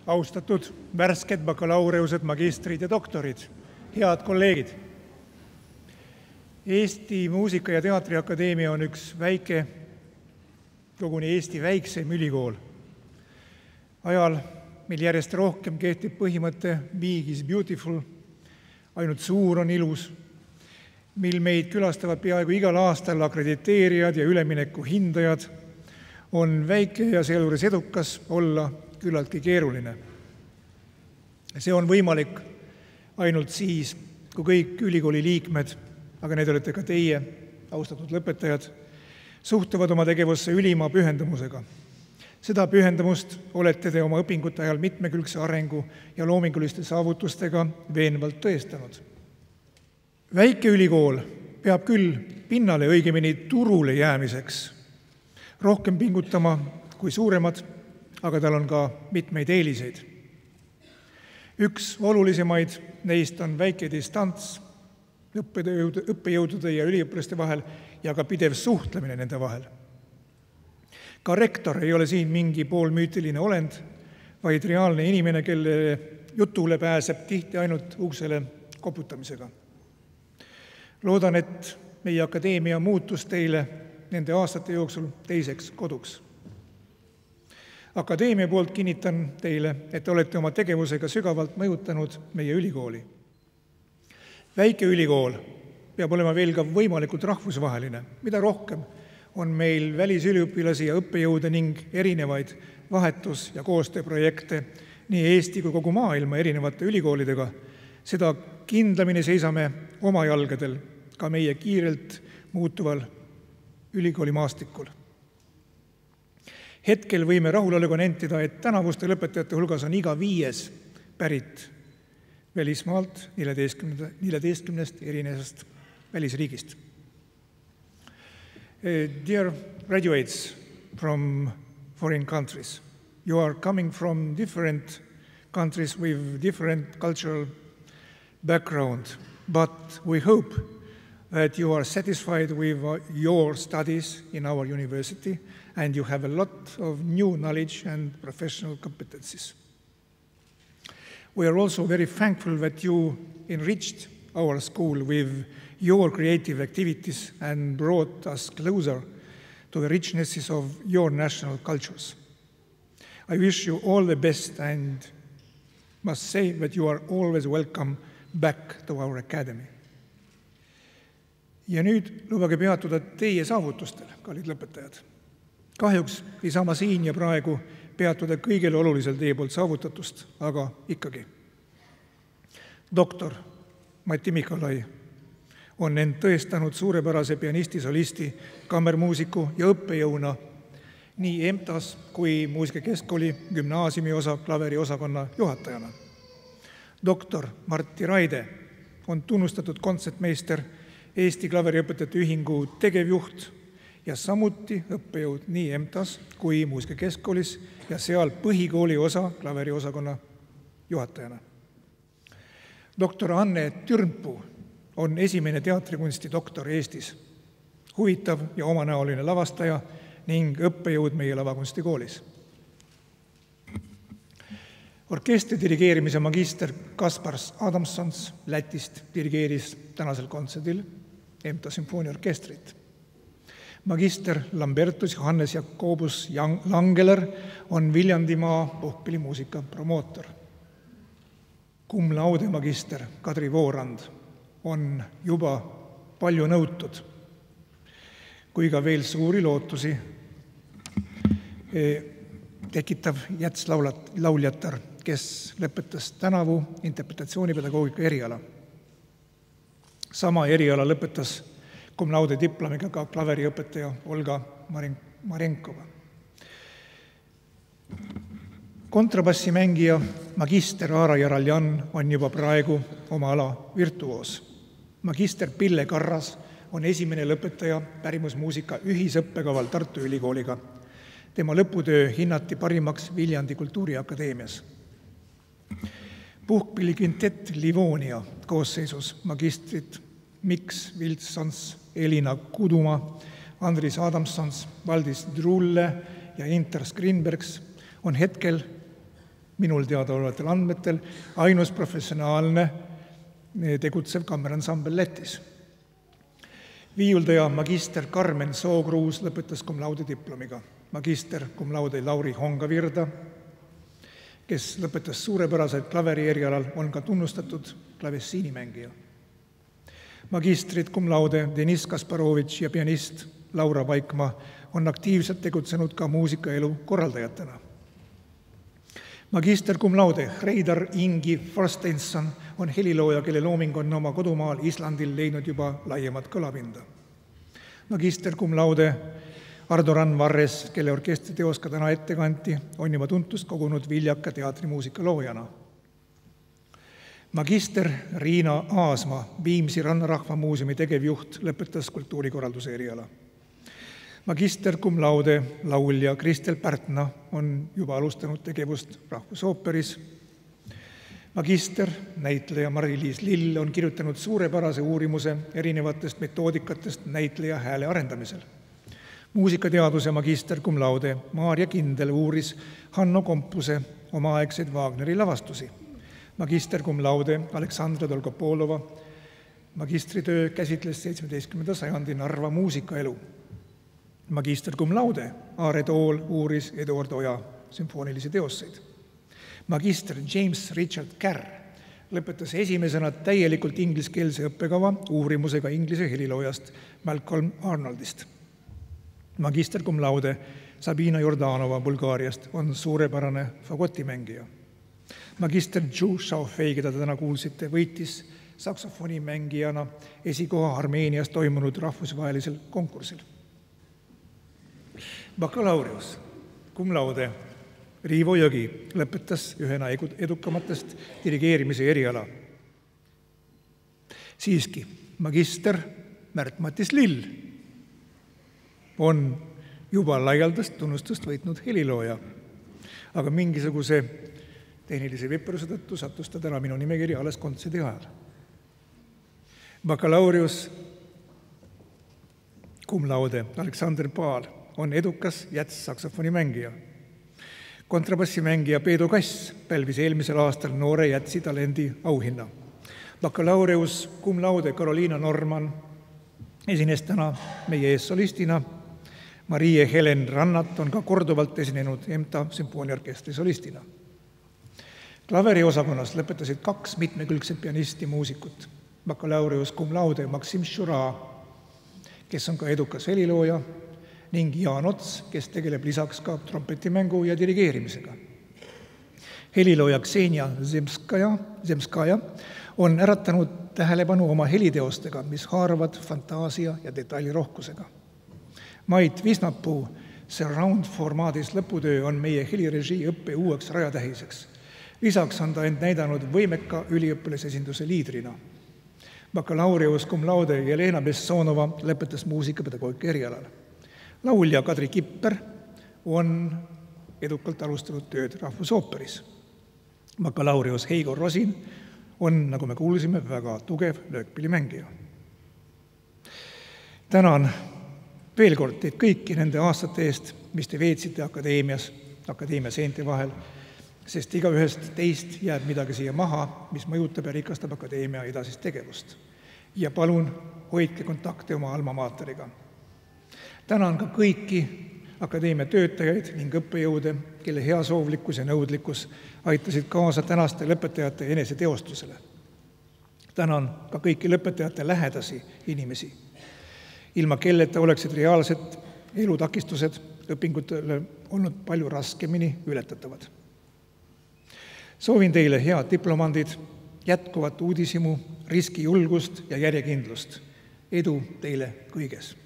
austatud värsked bakalaureused, magistrid ja doktorid, head kolleegid. Eesti Muusika- ja Teatriakadeemia on üks väike, koguni Eesti väikseim ülikool. Ajal, mil järjest rohkem kehtib põhimõte big is beautiful, ainult suur on ilus, mil meid külastavad peaaegu igal aastal akrediteerijad ja ülemineku hindajad, on väike ja sealjuures edukas olla küllaltki keeruline. See on võimalik ainult siis, kui kõik ülikooli liikmed, aga need olete ka teie, austatud lõpetajad, suhtuvad oma tegevusse ülima pühendumusega. Seda pühendumust olete te oma õpingute ajal mitmekülgse arengu ja loominguliste saavutustega veenvalt tõestanud. Väike ülikool peab küll pinnale, õigemini turule jäämiseks rohkem pingutama kui suuremad, aga tal on ka mitmeid eeliseid. Üks olulisemaid neist on väike distants õppejõudude ja üliõpilaste vahel ja ka pidev suhtlemine nende vahel. Ka rektor ei ole siin mingi poolmüütiline olend, vaid reaalne inimene, kelle jutule pääseb tihti ainult uksele koputamisega. Loodan, et meie akadeemia muutus teile nende aastate jooksul teiseks koduks. Akadeemia poolt kinnitan teile, et olete oma tegevusega sügavalt mõjutanud meie ülikooli. Väike ülikool peab olema veel ka võimalikult rahvusvaheline. Mida rohkem on meil välisüliõpilasi ja õppejõude ning erinevaid vahetus- ja koostööprojekte nii Eesti kui kogu maailma erinevate ülikoolidega, seda kindlamini seisame oma jalgadel ka meie kiirelt muutuval ülikoolimaastikul. Hetkel võime rahulolega nentida, et tänavuste lõpetajate hulgas on iga 5 pärit välismaalt 14 erinevast välisriigist. Dear graduates from foreign countries, you are coming from different countries with different cultural background, but we hope that you are satisfied with your studies in our university and you have a lot of new knowledge and professional competencies. We are also very thankful that you enriched our school with your creative activities and brought us closer to the richnesses of your national cultures. I wish you all the best and must say that you are always welcome back to our academy. Ja nüüd lubage peatuda teie saavutustel, kallid lõpetajad. Kahjuks ei saa ma siin ja praegu peatuda kõigele olulisel teie poolt saavutatust, aga ikkagi. Doktor Mati Mikolai on end tõestanud suurepärase pianisti, solisti, kammermuusiku ja õppejõuna nii EMTAS kui Muusikakeskkooli gümnaasiumi osa klaveriosakonna juhatajana. Doktor Martti Raide on tunnustatud kontsertmeister, Eesti Klaveriõpetajate Ühingu tegevjuht ja samuti õppejõud nii EMTAS kui Muusikakeskkoolis ja seal põhikooli osa klaveriosakonna juhatajana. Doktor Anne Türmpuu on esimene teatrikunsti doktor Eestis, huvitav ja omanäoline lavastaja ning õppejõud meie lavakunstikoolis. Orkestri dirigeerimise magister Kaspars Adamsons Lätist dirigeeris tänasel kontserdil EMTA sümfooniaorkestrit. Magister Lambertus Johannes Jakobus Langeler on Viljandimaa puhkpillimuusika promootor. Cum laude magister Kadri Voorand on juba palju nõutud, kui ka veel suuri lootusi tekitav Jäts lauljatar, kes lõpetas tänavu interpretatsioonipedagoogika eriala. Sama eriala lõpetas cum laude diplomiga ka klaveriõpetaja Olga Marenkova. Kontrabassimängija magister Aara Jaraljan on juba praegu oma ala virtuoos. Magister Pille Karras on esimene lõpetaja pärimusmuusika ühisõppekaval Tartu Ülikooliga. Tema lõputöö hinnati parimaks Viljandi Kultuuriakadeemias. Puhkpillikvintett Livonia koosseisus magistrid Miks Viltsons, Elina Kuduma, Andris Adamsons, Valdis Drulle ja Inter Skrinbergs on hetkel minul teadaolevatel andmetel ainus professionaalne tegutsev kammeransambel Lätis. Viiuldaja magister Karmen Sookruus lõpetas cum laude diplomiga. Magister cum laude Lauri Hongavirda, kes lõpetas suurepäraselt klaveri erialal, on ka tunnustatud klavessiinimängija. Magistrid cum laude Deniss Kasparovitš ja pianist Laura Vaikmaa on aktiivselt tegutsenud ka muusikaelu korraldajatena. Magister cum laude Hreidar Ingi Forstenson on helilooja, kelle looming on oma kodumaal Islandil leidnud juba laiemat kõlapinda. Magister cum laude Ardo Randvarres, kelle orkestriteos ka täna ette kanti, on juba tuntust kogunud viljaka teatrimuusika loojana. Magister Riina Aasma, Viimsi Rannarahva Muuseumi tegevjuht, lõpetas kultuurikorralduse eriala. Magister cum laude laulja Kristel Pärtna on juba alustanud tegevust Rahvusooperis. Magister näitleja Mari-Liis Lill on kirjutanud suurepärase uurimuse erinevatest metoodikatest näitleja hääle arendamisel. Muusikateaduse magister cum laude Maarja Kindel uuris Hanno Kompuse omaaegseid Wagneri lavastusi. Magister cum laude Aleksandra Dolgopolova magistritöö käsitles 17. sajandi Narva muusikaelu. Magister cum laude Aare Tool uuris Eduard Oja sümfoonilisi teosseid. Magister James Richard Carr lõpetas esimesena täielikult ingliskeelse õppekava uurimusega inglise heliloojast Malcolm Arnoldist. Magister cum laude Sabina Jordanova Bulgaariast on suurepärane fagotimängija. Magister Zhu Shaofei, keda te täna kuulsite, võitis saksofonimängijana esikoha Armeenias toimunud rahvusvahelisel konkursil. Bakalaureus cum laude Riivo Jõgi lõpetas ühena edukamatest dirigeerimise eriala. Siiski, magister Märt-Matis Lill on juba laialdast tunnustust võitnud helilooja, aga mingisuguse tehnilise viperuse tõttu sattus ta täna minu nimekiri alles kontserdi ajal. Bakalaureus cum laude Aleksander Paal on edukas jätsssaksofonimängija. Kontrabassimängija Peedu Kass pälvis eelmisel aastal noore jätsi talendi auhinna. Bakalaureus cum laude Karoliina Norman esines täna meie ees solistina. Marie Helen Rannat on ka korduvalt esinenud EMTA sümfooniaorkestri solistina. Klaveriosakonnas lõpetasid 2 mitmekülgset pianisti muusikut. Bakalaureus cum laude Maksim Šura, kes on ka edukas helilooja, ning Jaan Ots, kes tegeleb lisaks ka trompetimängu ja dirigeerimisega. Helilooja Ksenia Zemskaja on äratanud tähelepanu oma heliteostega, mis haaravad fantaasia ja detailirohkusega. Mait Visnapuu surround-formaadis lõputöö on meie helirežii õppe uueks rajatähiseks. Lisaks on ta end näidanud võimeka üliõpilasesinduse liidrina. Bakalaureus cum laude Jelena Bessonova lõpetas muusikapedagoogika erialal. Laulja Kadri Kipper on edukalt alustanud tööd Rahvusooperis. Bakalaureus Heigo Rosin on, nagu me kuulsime, väga tugev löökpillimängija. Tänan veel kord teid kõiki nende aastate eest, mis te veetsite akadeemia seinte vahel, sest igaühest teist jääb midagi siia maha, mis mõjutab ja rikastab akadeemia edasist tegevust. Ja palun hoidke kontakte oma alma maateriga. Tänan ka kõiki akadeemia töötajaid ning õppejõude, kelle heasoovlikkus ja nõudlikkus aitasid kaasa tänaste lõpetajate eneseteostusele. Tänan ka kõiki lõpetajate lähedasi inimesi, ilma kelleta oleksid reaalsed elutakistused õpingutele olnud palju raskemini ületatavad. Soovin teile head diplomandid, jätkuvat uudishimu, riskijulgust ja järjekindlust. Edu teile kõiges!